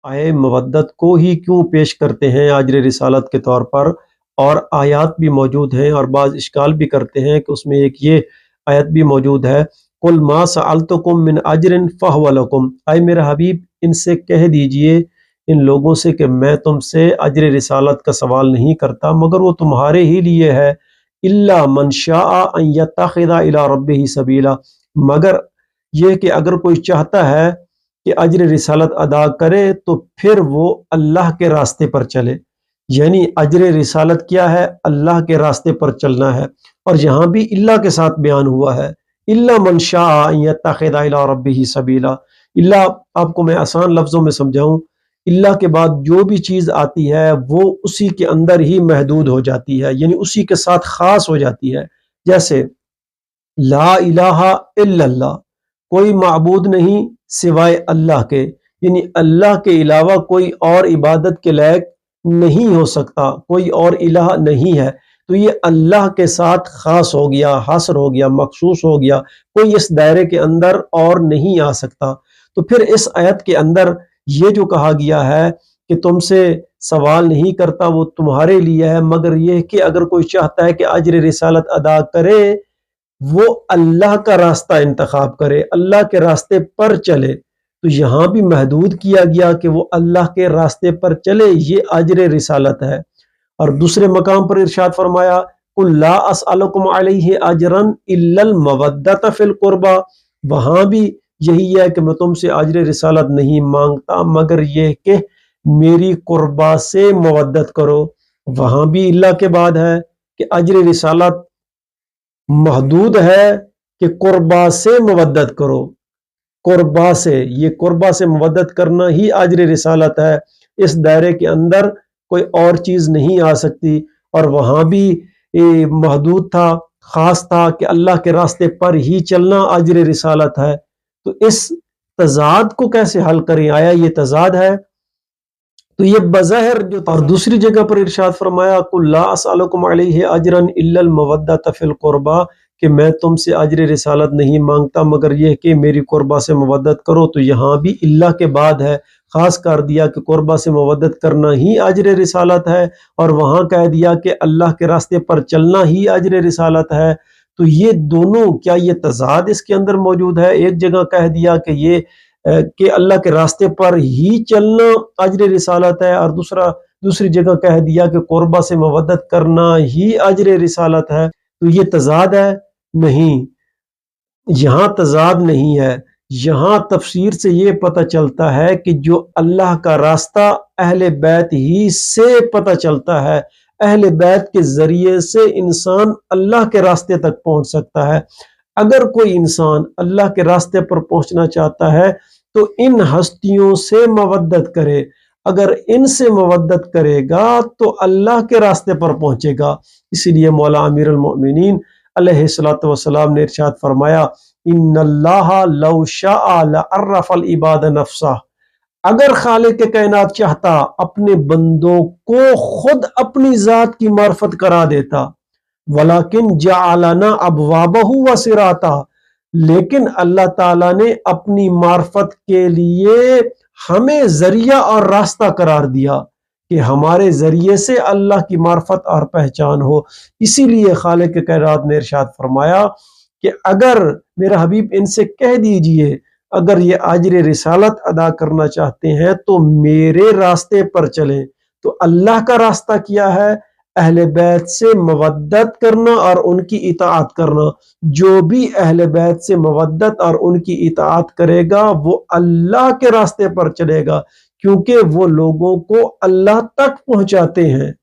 आए मवद्दत को ही क्यों पेश करते हैं अजर रिसालत के तौर पर, और आयात भी मौजूद हैं और बाज़ इश्काल भी करते हैं कि उसमें एक ये आयत भी मौजूद है, कुल मा सअलतुकुम मिन अजरिन फहुव लकुम, आए मेरा हबीब इनसे कह दीजिए इन लोगों से कि मैं तुमसे अजर रिसालत का सवाल नहीं करता मगर वो तुम्हारे ही लिए है, इल्ला मन शाअ अन यत्तखिज़ इला रब्बिही सबीला, मगर ये कि अगर कोई चाहता है कि अजर रिसालत अदा करे तो फिर वो अल्लाह के रास्ते पर चले। यानी अजर रिसालत क्या है? अल्लाह के रास्ते पर चलना है। और यहाँ भी इल्ला के साथ बयान हुआ है, इल्ला मन शाअ अन यत्तखिज़ इला रब्बिही सबीला। इल्ला आपको मैं आसान लफ्ज़ों में समझाऊं, इल्ला के बाद जो भी चीज़ आती है वो उसी के अंदर ही महदूद हो जाती है, यानी उसी के साथ ख़ास हो जाती है। जैसे ला इलाहा इल्लल्लाह, कोई माबूद नहीं सिवाय अल्लाह के, यानी अल्लाह के अलावा कोई और इबादत के लायक नहीं हो सकता, कोई और इलाह नहीं है। तो ये अल्लाह के साथ खास हो गया, हासर हो गया, मखसूस हो गया, कोई इस दायरे के अंदर और नहीं आ सकता। तो फिर इस आयत के अंदर ये जो कहा गया है कि तुमसे सवाल नहीं करता, वो तुम्हारे लिए है, मगर यह कि अगर कोई चाहता है कि अजर रिसालत अदा करे वो अल्लाह का रास्ता इंतखाब करे, अल्लाह के रास्ते पर चले। तो यहाँ भी महदूद किया गया कि वो अल्लाह के रास्ते पर चले, ये अजर रिसालत है। और दूसरे मकाम पर इरशाद फरमाया, कुल ला अस्अलुकुम अलैहि अजरन इल्लल मवद्दत फिल कुर्बा, वहाँ भी यही है कि मैं तुमसे अजर रिसालत नहीं मांगता मगर यह कि मेरी कुर्बा से मवद्दत करो। वहाँ भी इल्ला के बाद है कि अजर रिसालत महदूद है कि कुर्बा से मवद्दत करो, कुर्बा से, ये कुर्बा से मवद्दत करना ही अजर रिसालत है, इस दायरे के अंदर कोई और चीज़ नहीं आ सकती। और वहाँ भी महदूद था, ख़ास था कि अल्लाह के रास्ते पर ही चलना अजर रिसालत है। तो इस तज़ाद को कैसे हल करें? आया ये तज़ाद है तो ये बज़ाहिर जो। और दूसरी जगह पर इरशाद फरमाया, कुल ला अस्अलुकुम अलैहि अजरन इल्लल मवद्दत फिल कुर्बा, कि मैं तुमसे अजर रिसालत नहीं मांगता मगर यह कि मेरी कुर्बा से मवद्दत करो। तो यहाँ भी इल्ला के बाद है, खास कर दिया कि कुर्बा से मवद्दत करना ही अजर रिसालत है, और वहाँ कह दिया कि अल्लाह के रास्ते पर चलना ही अजर रिसालत है। तो ये दोनों, क्या ये तज़ाद इसके अंदर मौजूद है? एक जगह कह दिया कि ये कि अल्लाह के रास्ते पर ही चलना अजर रिसालत है, और दूसरी जगह कह दिया कि कुर्बा से मवद्दत करना ही अजर रिसालत है। तो ये तज़ाद है? नहीं, यहाँ तज़ाद नहीं है। यहाँ तफसीर से ये पता चलता है कि जो अल्लाह का रास्ता अहले बैत ही से पता चलता है, अहले बैत के जरिए से इंसान अल्लाह के रास्ते तक पहुंच सकता है। अगर कोई इंसान अल्लाह के रास्ते पर पहुंचना चाहता है तो इन हस्तियों से मवद्दत करे, अगर इनसे मवद्दत करेगा तो अल्लाह के रास्ते पर पहुंचेगा। इसीलिए मौला अमीर अल मोमिनीन अलैहिस्सलातु वस्सलाम ने इरशाद फरमाया, इन्नल्लाहा लौ शाअ लअर्रफल इबाद नफ्सा, अगर खालिक के कायनात चाहता अपने बंदों को खुद अपनी जात की मार्फत करा देता, वलाकिन जअलना अबवाबहु व सिराता, लेकिन अल्लाह ताला ने अपनी मार्फत के लिए हमें जरिया और रास्ता करार दिया कि हमारे जरिए से अल्लाह की मार्फत और पहचान हो। इसीलिए खालिक के कायनात ने इरशाद फरमाया कि अगर मेरा हबीब इनसे कह दीजिए अगर ये अजर रिसालत अदा करना चाहते हैं तो मेरे रास्ते पर चलें। तो अल्लाह का रास्ता क्या है? अहले बैत से मवद्दत करना और उनकी इताअत करना। जो भी अहले बैत से मवद्दत और उनकी इताअत करेगा वो अल्लाह के रास्ते पर चलेगा, क्योंकि वो लोगों को अल्लाह तक पहुंचाते हैं।